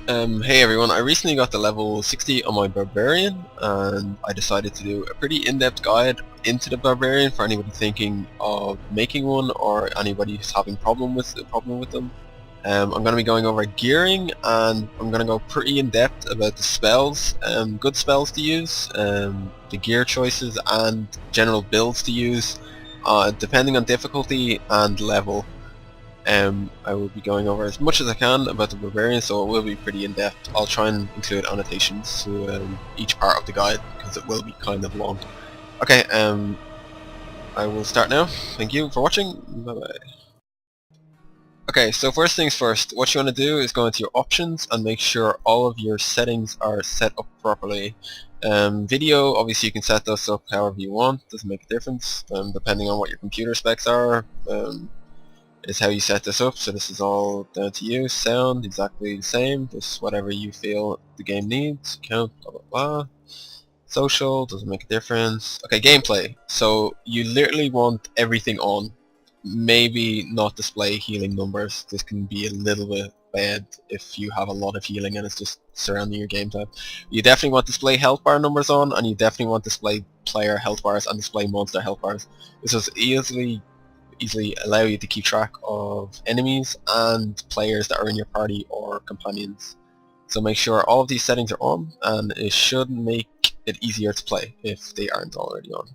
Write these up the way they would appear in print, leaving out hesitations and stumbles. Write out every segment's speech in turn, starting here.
Hey everyone, I recently got to level 60 on my Barbarian, and I decided to do a pretty in-depth guide into the Barbarian for anybody thinking of making one or anybody who's having problem with them. I'm going to be going over gearing, and I'm going to go pretty in-depth about the spells, good spells to use, the gear choices, and general builds to use, depending on difficulty and level. I will be going over as much as I can about the Barbarian, so it will be pretty in-depth. I'll try and include annotations to each part of the guide, because it will be kind of long. Okay, I will start now. Thank you for watching. Bye bye. Okay, so first things first, what you want to do is go into your options and make sure all of your settings are set up properly. Video, obviously you can set those up however you want, doesn't make a difference, depending on what your computer specs are. Is how you set this up, so this is all down to you. Sound, exactly the same, just whatever you feel the game needs. Count, blah blah blah. Social, doesn't make a difference. Okay, gameplay. So you literally want everything on. Maybe not display healing numbers. This can be a little bit bad if you have a lot of healing and it's just surrounding your game tab. You definitely want display health bar numbers on, and you definitely want display player health bars and display monster health bars. This will easily allow you to keep track of enemies and players that are in your party or companions. So make sure all of these settings are on, and it should make it easier to play if they aren't already on.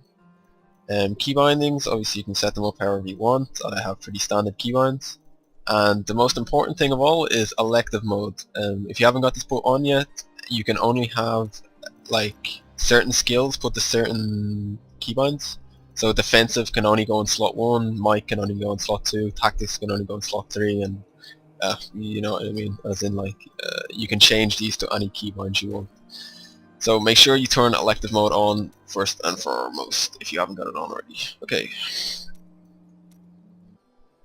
Key bindings, obviously you can set them up however you want. I have pretty standard keybinds. And the most important thing of all is elective mode. If you haven't got this put on yet, you can only have like certain skills put to certain keybinds. So defensive can only go in slot 1, might can only go in slot 2, tactics can only go in slot 3, and you know what I mean, as in like you can change these to any keybind you want. So make sure you turn elective mode on first and foremost if you haven't got it on already. Okay.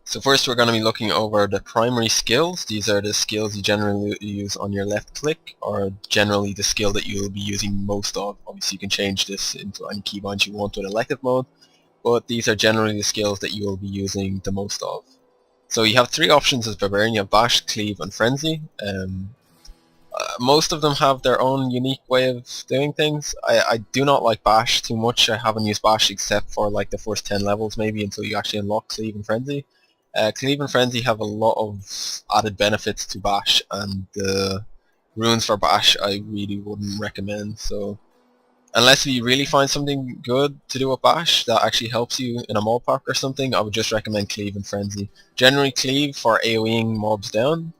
So first we're going to be looking over the primary skills. These are the skills you generally use on your left click, or generally the skill that you'll be using most of. Obviously you can change this into any keybind you want with elective mode, but these are generally the skills that you will be using the most of. So you have three options as Barbarian. You have Bash, Cleave, and Frenzy. Most of them have their own unique way of doing things. I do not like Bash too much. I haven't used Bash except for like the first 10 levels maybe until you actually unlock Cleave and Frenzy. Cleave and Frenzy have a lot of added benefits to Bash, and the runes for Bash I really wouldn't recommend. So unless you really find something good to do with Bash that actually helps you in a mob pack or something, I would just recommend Cleave and Frenzy. Generally Cleave for AoEing mobs down,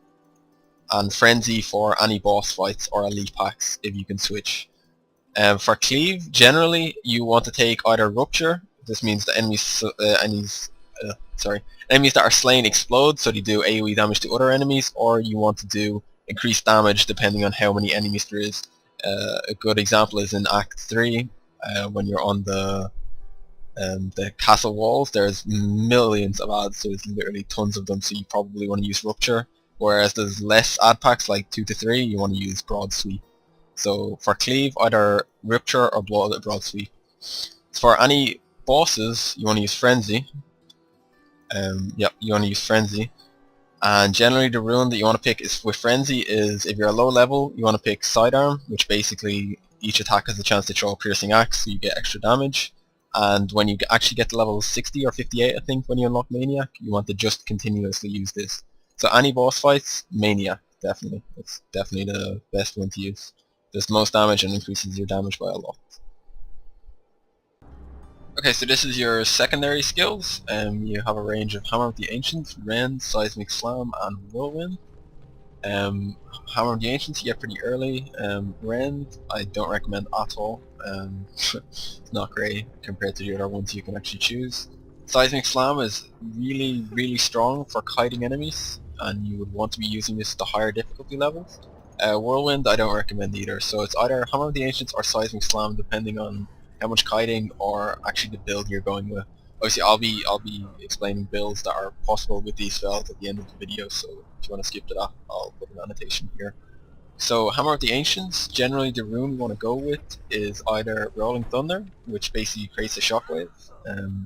and Frenzy for any boss fights or elite packs if you can switch. For Cleave, generally you want to take either Rupture. This means the enemies that are slain explode, so they do AoE damage to other enemies, or you want to do increased damage depending on how many enemies there is. A good example is in Act 3, when you're on the castle walls. There's millions of ads, so there's literally tons of them, so you probably want to use Rupture. Whereas there's less ad packs, like 2 to 3, you want to use Broad Sweep. So for Cleave, either Rupture or Broad Sweep. For any bosses, you want to use Frenzy. Yep, you want to use Frenzy. And generally the rune that you want to pick is with Frenzy is, if you're a low level, you want to pick Sidearm, which basically each attack has a chance to throw a piercing axe, so you get extra damage. And when you actually get to level 60 or 58, I think, when you unlock Maniac, you want to just continuously use this. So any boss fights, Maniac, definitely. It's definitely the best one to use. Does the most damage and increases your damage by a lot. Okay, so this is your secondary skills. You have a range of Hammer of the Ancients, Rend, Seismic Slam, and Whirlwind. Hammer of the Ancients you get pretty early. Rend I don't recommend at all. It's not great compared to the other ones you can actually choose. Seismic Slam is really strong for kiting enemies, and you would want to be using this at the higher difficulty levels. Whirlwind I don't recommend either, so it's either Hammer of the Ancients or Seismic Slam depending on how much kiting or actually the build you're going with. Obviously I'll be explaining builds that are possible with these spells at the end of the video, so if you want to skip to that, I'll put an annotation here. So Hammer of the Ancients, generally the rune you want to go with is either Rolling Thunder, which basically creates a shockwave,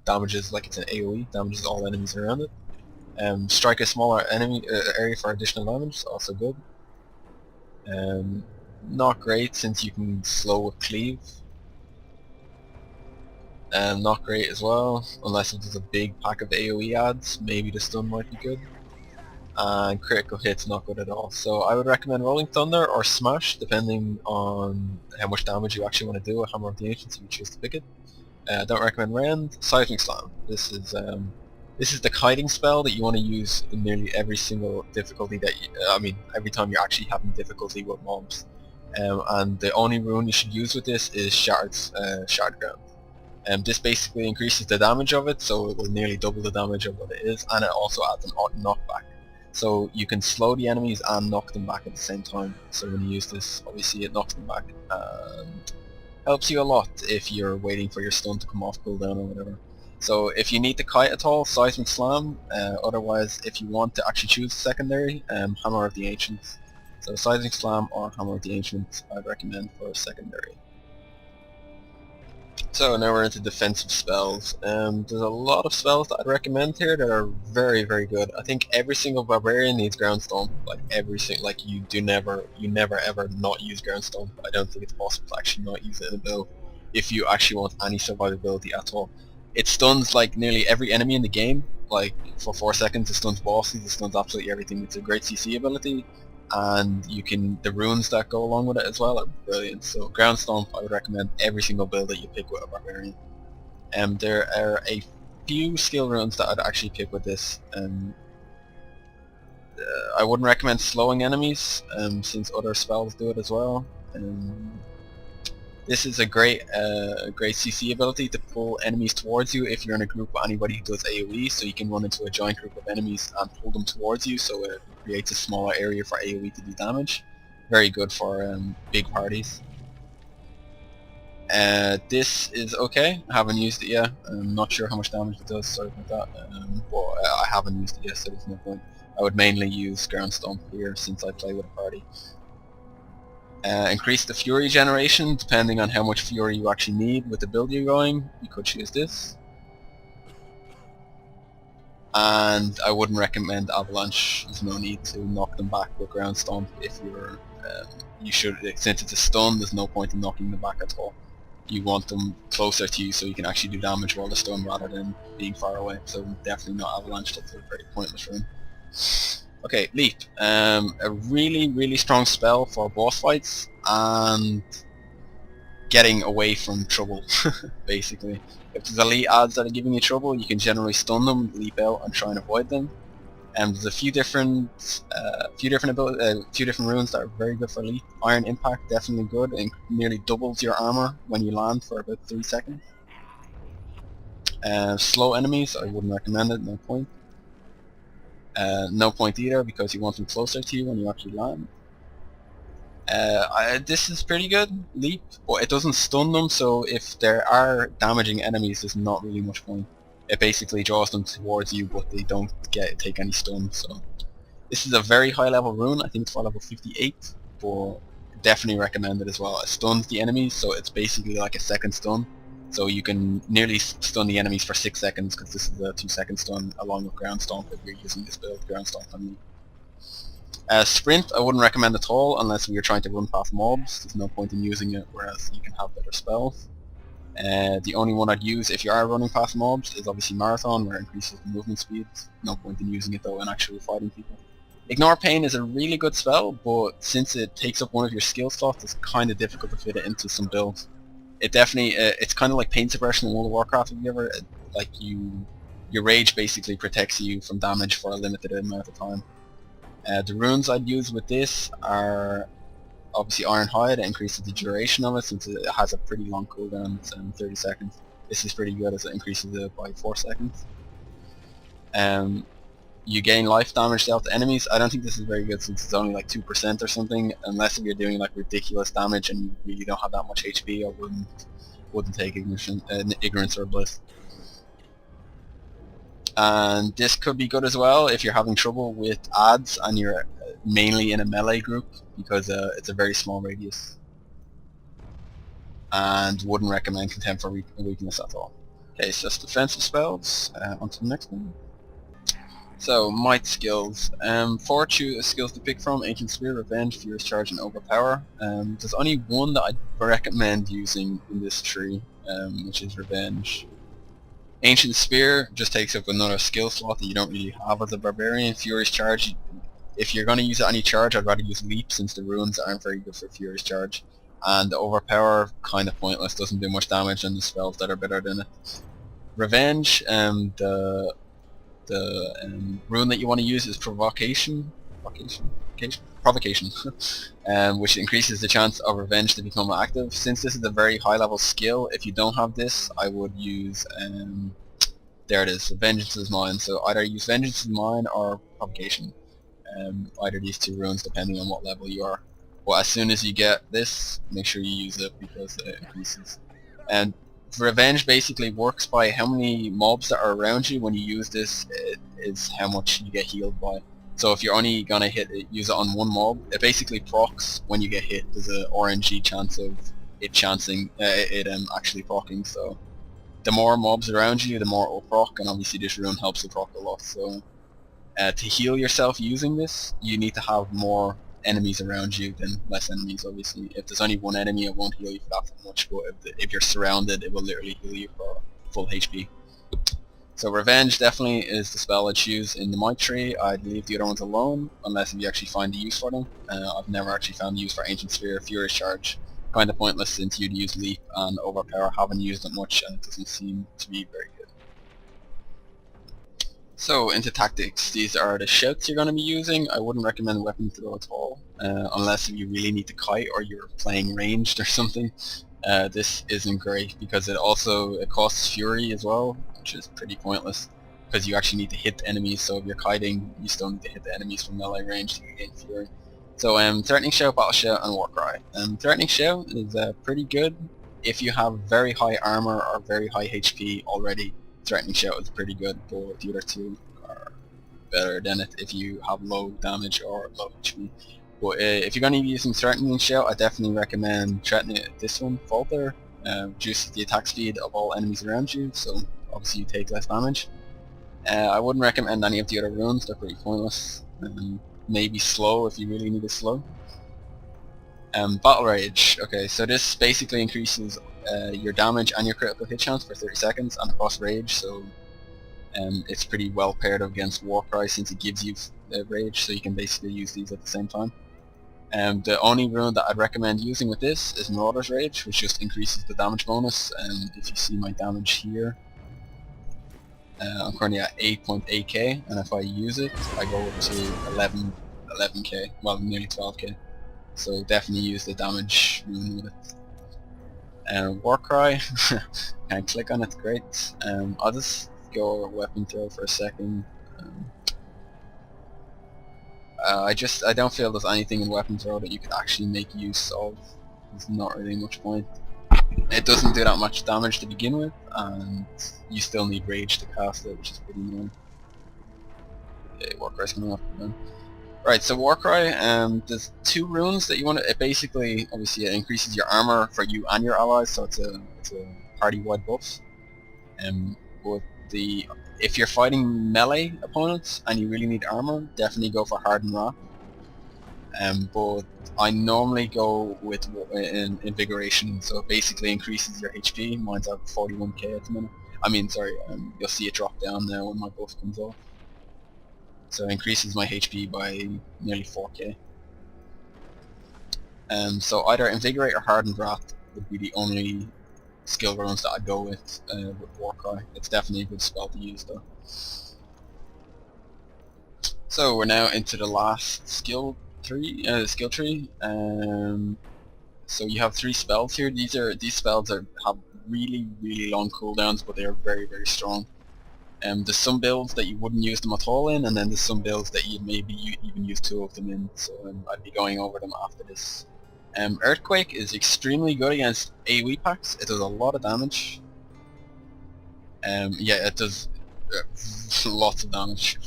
damages like it's an AoE, damages all enemies around it. Strike a smaller enemy area for additional damage, also good. Not great since you can slow with cleave. Not great as well, unless it is a big pack of AoE ads, maybe the stun might be good. And critical hits not good at all. So I would recommend Rolling Thunder or Smash, depending on how much damage you actually want to do with Hammer of the Ancients if you choose to pick it. Don't recommend Rend. Seismic Slam. This is the kiting spell that you want to use in nearly every single difficulty that every time you're actually having difficulty with mobs. And the only rune you should use with this is Shard Ground. This basically increases the damage of it, so it will nearly double the damage of what it is, and it also adds an knockback. So you can slow the enemies and knock them back at the same time. So when you use this, obviously it knocks them back and helps you a lot if you're waiting for your stun to come off cooldown or whatever. So if you need to kite at all, Seismic Slam. Otherwise, if you want to actually choose a secondary, Hammer of the Ancients. So Seismic Slam or Hammer of the Ancients I'd recommend for a secondary. So now we're into defensive spells. There's a lot of spells that I'd recommend here that are very, very good. I think every single Barbarian needs Ground Stomp. You never ever not use Ground Stomp. I don't think it's possible to actually not use it in a build if you actually want any survivability at all. It stuns like nearly every enemy in the game. Like for 4 seconds, it stuns bosses. It stuns absolutely everything. It's a great CC ability. And the runes that go along with it as well are brilliant. So Ground Stomp, I would recommend every single build that you pick with a Barbarian. There are a few skill runes that I'd actually pick with this. I wouldn't recommend slowing enemies, since other spells do it as well. This is a great CC ability to pull enemies towards you if you're in a group with anybody who does AoE, so you can run into a giant group of enemies and pull them towards you, so it creates a smaller area for AoE to do damage. Very good for big parties. This is okay. I haven't used it yet. I'm not sure how much damage it does, sorry about that. But I haven't used it yet, so there's no point. I would mainly use Ground Stomp here since I play with a party. Increase the Fury generation, depending on how much Fury you actually need with the build you're going. You could choose this. And I wouldn't recommend Avalanche. There's no need to knock them back with Ground Stomp if you're... since it's a stun, there's no point in knocking them back at all. You want them closer to you so you can actually do damage while they're stunned rather than being far away. So definitely not Avalanche, that's a very pointless rune. Okay, Leap. A really, really strong spell for boss fights and getting away from trouble, basically. If there's elite adds that are giving you trouble, you can generally stun them, leap out, and try and avoid them. There's a few different runes that are very good for Leap. Iron Impact, definitely good, and nearly doubles your armor when you land for about 3 seconds. Slow enemies, I wouldn't recommend it, no point. No point either, because you want them closer to you when you actually land. This is pretty good, Leap, but it doesn't stun them, so if there are damaging enemies, there's not really much point. It basically draws them towards you, but they don't take any stun, so... This is a very high level rune, I think it's for level 58, but definitely recommend it as well. It stuns the enemies, so it's basically like a second stun. So you can nearly stun the enemies for 6 seconds, because this is a 2-second stun along with Ground Stomp if you're using this build, Ground Stomp on me. Sprint, I wouldn't recommend at all unless we are trying to run past mobs. There's no point in using it, whereas you can have better spells. The only one I'd use if you are running past mobs is obviously Marathon, where it increases the movement speed. No point in using it though in actually fighting people. Ignore Pain is a really good spell, but since it takes up one of your skill slots, it's kind of difficult to fit it into some builds. It definitely, it's kind of like Pain Suppression in World of Warcraft. Have you ever, your rage basically protects you from damage for a limited amount of time. The runes I'd use with this are obviously Iron Hide. It increases the duration of it since it has a pretty long cooldown, it's 30 seconds. This is pretty good as it increases it by 4 seconds. You gain life damage dealt to enemies. I don't think this is very good since it's only like 2% or something, unless if you're doing like ridiculous damage and you really don't have that much HP. I wouldn't take Ignorance or Bliss. And this could be good as well if you're having trouble with adds and you're mainly in a melee group, because it's a very small radius. And wouldn't recommend Contempt for Weakness at all. Okay, so that's defensive spells. On to the next one. So, might skills. 4 skills to pick from: Ancient Spear, Revenge, Furious Charge, and Overpower. There's only one that I'd recommend using in this tree, which is Revenge. Ancient Spear just takes up another skill slot that you don't really have as a Barbarian. Furious Charge, if you're going to use any charge, I'd rather use Leap since the runes aren't very good for Furious Charge. And Overpower, kind of pointless, doesn't do much damage, and the spells that are better than it. Revenge, the rune that you want to use is Provocation, which increases the chance of Revenge to become active. Since this is a very high level skill, if you don't have this, I would use, there it is, Vengeance is Mine. So either use Vengeance is Mine or Provocation. Either these two runes depending on what level you are. But as soon as you get this, make sure you use it because it increases. And Revenge basically works by how many mobs that are around you. When you use this, it is how much you get healed by. So if you're only gonna use it on one mob, it basically procs when you get hit. There's a RNG chance of it actually procking. So the more mobs around you, the more it will proc, and obviously this rune helps you proc a lot. So to heal yourself using this, you need to have more enemies around you than less enemies, obviously. If there's only one enemy, it won't heal you for that much, but if you're surrounded, it will literally heal you for full HP. So Revenge definitely is the spell I'd choose in the Might tree. I'd leave the other ones alone, unless if you actually find a use for them. I've never actually found a use for Ancient Sphere. Furious Charge, kind of pointless since you'd use Leap, and Overpower, haven't used it much, and it doesn't seem to be very good. So into tactics, these are the shouts you're going to be using. I wouldn't recommend weapon throw at all, unless you really need to kite or you're playing ranged or something. This isn't great because it costs fury as well, which is pretty pointless because you actually need to hit the enemies. So if you're kiting, you still need to hit the enemies from melee range to gain fury. So Threatening Shout, Battle Shout, and Warcry. Threatening Shout is pretty good if you have very high armor or very high HP already. Threatening Shout is pretty good, but the other two are better than it if you have low damage or low HP. But if you're going to be using Threatening Shout, I definitely recommend this one, Falter. Reduces the attack speed of all enemies around you, so obviously you take less damage. I wouldn't recommend any of the other runes, they're pretty pointless. Maybe Slow if you really need it slow. Battle Rage. Okay, so this basically increases your damage and your critical hit chance for 30 seconds and across Rage, so it's pretty well paired against Warcry since it gives you Rage, so you can basically use these at the same time. The only rune that I'd recommend using with this is Marauder's Rage, which just increases the damage bonus, and if you see my damage here, I'm currently at 8.8k, and if I use it, I go up to 11k, well nearly 12k. So definitely use the damage rune with it. Warcry, can't click on it, great. I'll just go weapon throw for a second. I don't feel there's anything in weapon throw that you could actually make use of. There's not really much point. It doesn't do that much damage to begin with, and you still need Rage to cast it, which is pretty annoying. Okay, Warcry's coming up again. Right, so Warcry, there's two runes that you want to, it basically, obviously it increases your armor for you and your allies, so it's a party-wide buff. But if you're fighting melee opponents and you really need armor, definitely go for Hardened Wrath. But I normally go with Invigoration, so it basically increases your HP. Mine's at 41k at the minute. I mean, sorry, you'll see it drop down now when my buff comes off. So it increases my HP by nearly 4k. So either Invigorate or Hardened Wrath would be the only skill runes that I'd go with Warcry. It's definitely a good spell to use though. So we're now into the last skill tree. So you have 3 spells here. These spells have really long cooldowns, but they are very strong. There's some builds that you wouldn't use them at all in, and then there's some builds that you maybe even use 2 of them in, so I'd be going over them after this. Earthquake is extremely good against AoE packs. It does a lot of damage. Yeah, it does lots of damage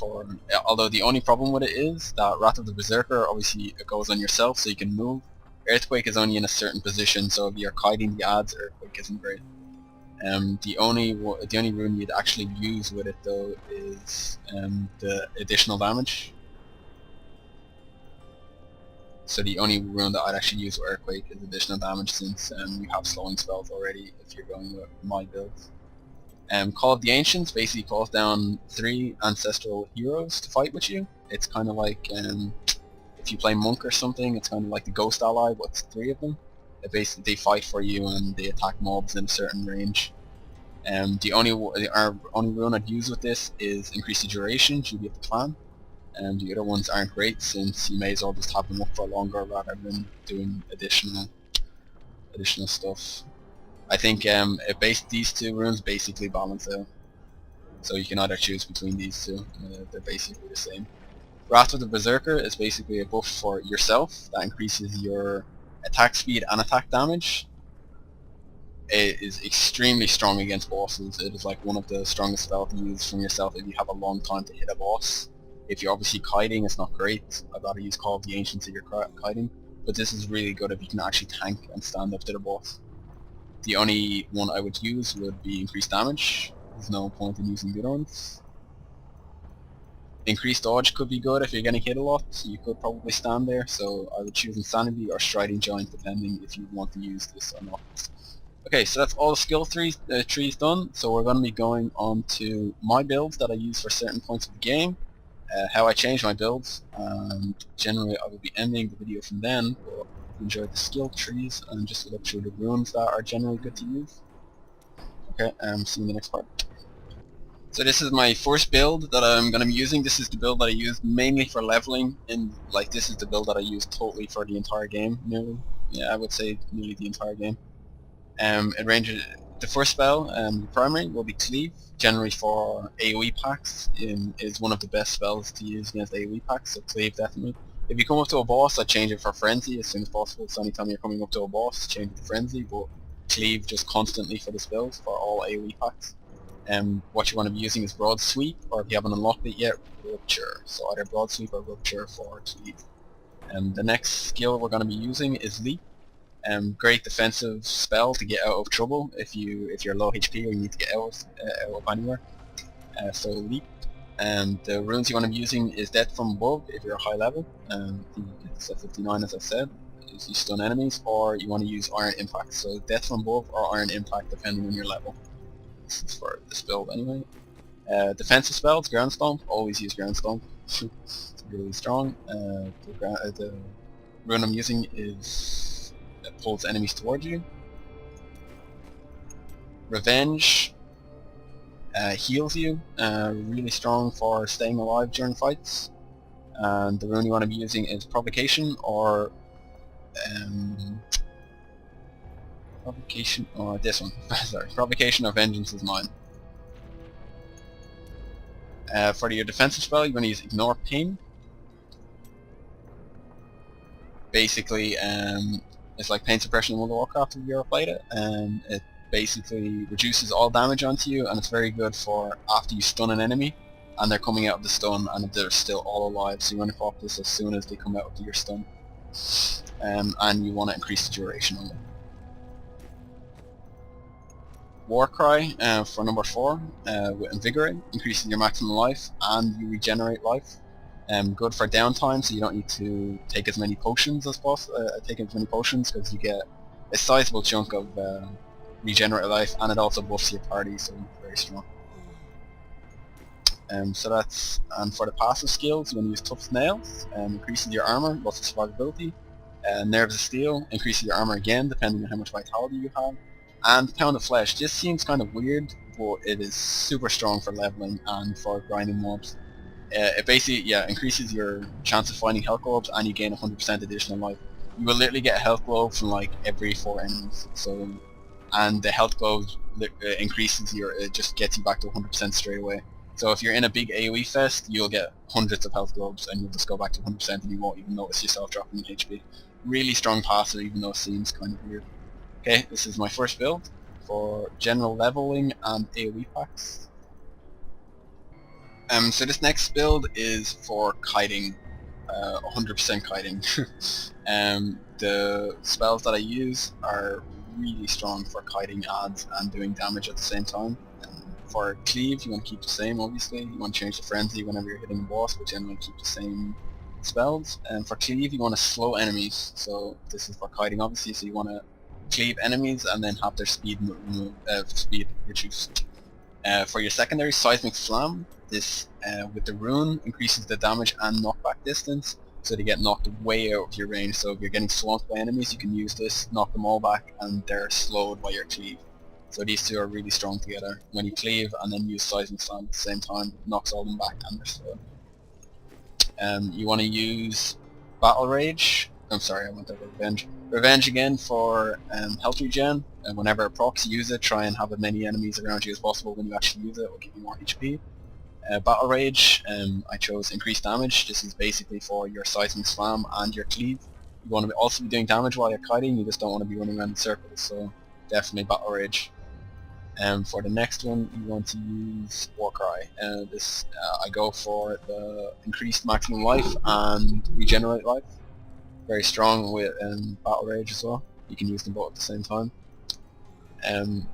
although the only problem with it is that Wrath of the Berserker, obviously it goes on yourself so you can move. Earthquake is only in a certain position, so if you're kiting the adds, Earthquake isn't great. The only rune you'd actually use with it though is the additional damage. So the only rune that I'd actually use with Earthquake is additional damage, since you have slowing spells already if you're going with my build. Call of the Ancients basically calls down 3 ancestral heroes to fight with you. It's kind of like if you play Monk or something, it's kind of like the Ghost Ally, but it's 3 of them. They fight for you and they attack mobs in a certain range. Our only rune I'd use with this is increase the duration due to the clan. The other ones aren't great, since you may as well just have them up for longer rather than doing additional stuff. I think these 2 runes basically balance out, so you can either choose between these 2. They're basically the same. Wrath of the Berserker is basically a buff for yourself that increases your attack speed and attack damage. It is extremely strong against bosses. It is like one of the strongest spells to use from yourself if you have a long time to hit a boss. If you're obviously kiting, it's not great. I'd rather use Call of the Ancients if you're kiting, but this is really good if you can actually tank and stand up to the boss. The only one I would use would be increased damage. There's no point in using the other ones. Increased dodge could be good if you're getting hit a lot. You could probably stand there, so I would choose Insanity or Striding Giant depending if you want to use this or not. Okay, so that's all the skill trees done, so we're going to be going on to my builds that I use for certain points of the game, how I change my builds, and generally I will be ending the video from then, but enjoy the skill trees and just look through the runes that are generally good to use. Okay, see you in the next part. So this is my first build that I'm going to be using. This is the build that I use mainly for leveling, and like this is the build that I use totally for the entire game, nearly. Yeah, I would say nearly the entire game. It ranges. The first spell, the primary, will be Cleave, generally for AoE packs. Is one of the best spells to use against AoE packs, so Cleave definitely. If you come up to a boss, I change it for Frenzy as soon as possible. So anytime you're coming up to a boss, change it to Frenzy, but Cleave just constantly for the spells for all AoE packs. What you want to be using is Broad Sweep, or if you haven't unlocked it yet, Rupture. So either Broad Sweep or Rupture for Cleave. The next skill we're going to be using is Leap. Great defensive spell to get out of trouble if you're low HP or you need to get out of anywhere. So Leap. The runes you want to be using is Death from Above if you're a high level. It's at 59 as I said. You stun enemies, or you want to use Iron Impact. So Death from Above or Iron Impact depending on your level. This is for this build anyway. Defensive spells, Ground Stomp. Always use Ground Stomp. It's really strong. The rune I'm using is pulls enemies towards you. Revenge heals you, really strong for staying alive during fights. And the rune you want to be using is Provocation or Provocation or this one. Sorry, Provocation or Vengeance is mine. For your defensive spell, you're going to use Ignore Pain. Basically, it's like Pain Suppression in World of Warcraft if you ever played it, and it basically reduces all damage onto you, and it's very good for after you stun an enemy and they're coming out of the stun and they're still all alive, so you want to pop this as soon as they come out of your stun. And you want to increase the duration on them. Warcry for number 4 with Invigorate, increases your maximum life and you regenerate life. Good for downtime, so you don't need to take as many potions as possible. Because you get a sizable chunk of regenerate life, and it also buffs your party, so you're very strong. So that's for the passive skills, you want to use Tough Nails, increases your armor, lots of survivability. Nerves of Steel increases your armor again, depending on how much vitality you have. And Pound of Flesh. This seems kind of weird, but it is super strong for leveling and for grinding mobs. It basically, increases your chance of finding health globes, and you gain 100% additional life. You will literally get a health globe from like every 4 enemies. So, and the health globe increases it just gets you back to 100% straight away. So if you're in a big AoE fest, you'll get hundreds of health globes, and you'll just go back to 100%, and you won't even notice yourself dropping in HP. Really strong passive, even though it seems kind of weird. Okay, this is my first build for general leveling and AoE packs. So this next build is for kiting, 100% kiting. The spells that I use are really strong for kiting ads and doing damage at the same time. For cleave, you want to keep the same, obviously. You want to change the frenzy whenever you're hitting a boss, but generally keep the same spells. And for cleave, you want to slow enemies. So this is for kiting, obviously. So you want to cleave enemies and then have their speed speed reduced. For your secondary, seismic slam, this with the rune increases the damage and knockback distance, so they get knocked way out of your range. So if you're getting swamped by enemies, you can use this, knock them all back, and they're slowed by your cleave. So these two are really strong together. When you cleave and then use seismic slam at the same time, it knocks all them back and they're slowed. You want to use battle rage. I'm sorry, I went over revenge. Revenge again for health regen, and whenever it procs, use it. Try and have as many enemies around you as possible when you actually use it. It will give you more HP. Battle rage, I chose increased damage. This is basically for your seismic slam and your cleave. You want to also be doing damage while you're kiting. You just don't want to be running around in circles. So definitely battle rage. For the next one, you want to use Warcry. I go for the increased maximum life and regenerate life. Very strong with battle rage as well. You can use them both at the same time.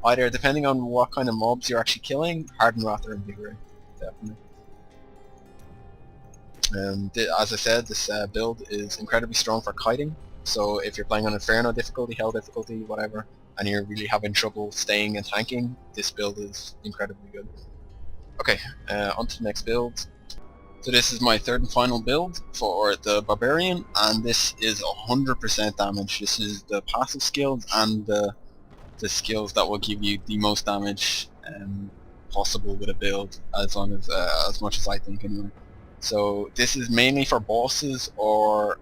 Either depending on what kind of mobs you're actually killing, harden, wrath, or invigorate. Definitely. As I said, this build is incredibly strong for kiting. So if you're playing on Inferno difficulty, Hell difficulty, whatever, and you're really having trouble staying and tanking, this build is incredibly good. Okay, on to the next build. So this is my third and final build for the Barbarian, and this is 100% damage. This is the passive skills and the skills that will give you the most damage possible with a build, as much as I think anyway. So this is mainly for bosses, or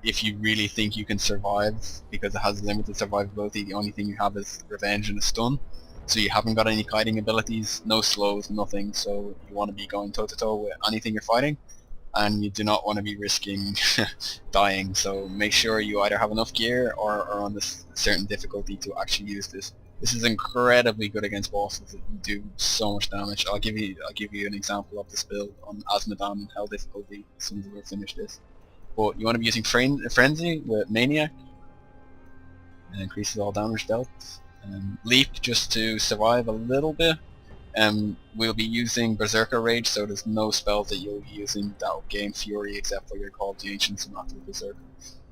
if you really think you can survive, because it has limited survivability. The only thing you have is revenge and a stun, so you haven't got any kiting abilities, no slows, nothing. So you want to be going toe to toe with anything you're fighting, and you do not want to be risking dying. So make sure you either have enough gear or are on this certain difficulty to actually use this. This is incredibly good against bosses. It do so much damage. I'll give you an example of this build on Asmodan and Hell difficulty as soon as we finish this. But you want to be using Frenzy with Maniac, and increases all damage dealt. Leap just to survive a little bit. We'll be using Berserker Rage, so there's no spells that you'll be using that will gain Fury except for your Call of the Ancients and not the Berserker.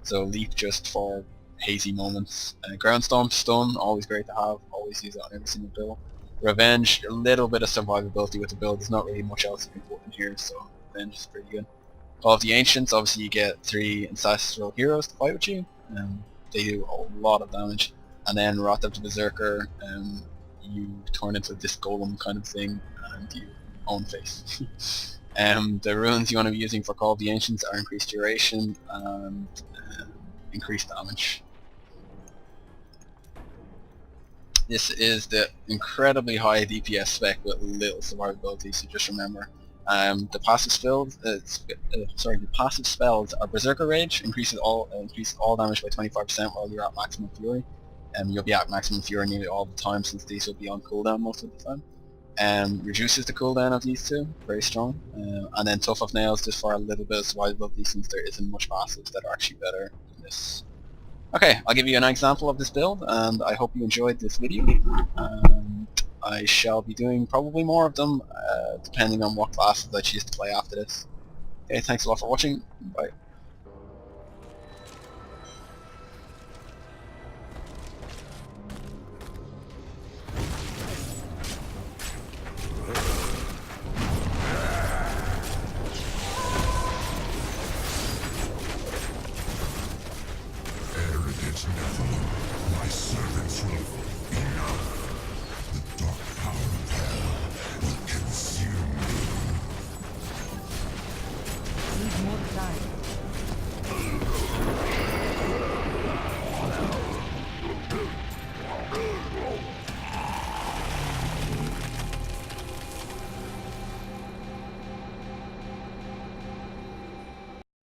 So Leap just for hazy moments. Ground Stomp, Stun, always great to have, always use it on every single build. Revenge, a little bit of survivability with the build, there's not really much else you can put in here, so Revenge is pretty good. Call of the Ancients, obviously you get 3 ancestral heroes to fight with you, they do a lot of damage. And then Wrath of the Berserker, you turn into this golem kind of thing, and you own face. The runes you want to be using for Call of the Ancients are increased duration and increased damage. This is the incredibly high DPS spec with little survivability, so just remember. The passive spells are Berserker Rage, increases all damage by 25% while you're at maximum Fury. You'll be at maximum Fury nearly all the time, since these will be on cooldown most of the time. Reduces the cooldown of these two, very strong. And then Tough of Nails just for a little bit of survivability, since there isn't much passives that are actually better than this. Okay, I'll give you an example of this build, and I hope you enjoyed this video. I shall be doing probably more of them, depending on what classes I choose to play after this. Okay, thanks a lot for watching. Bye. My servants will enough. The dark power of hell will consume me. Need more time.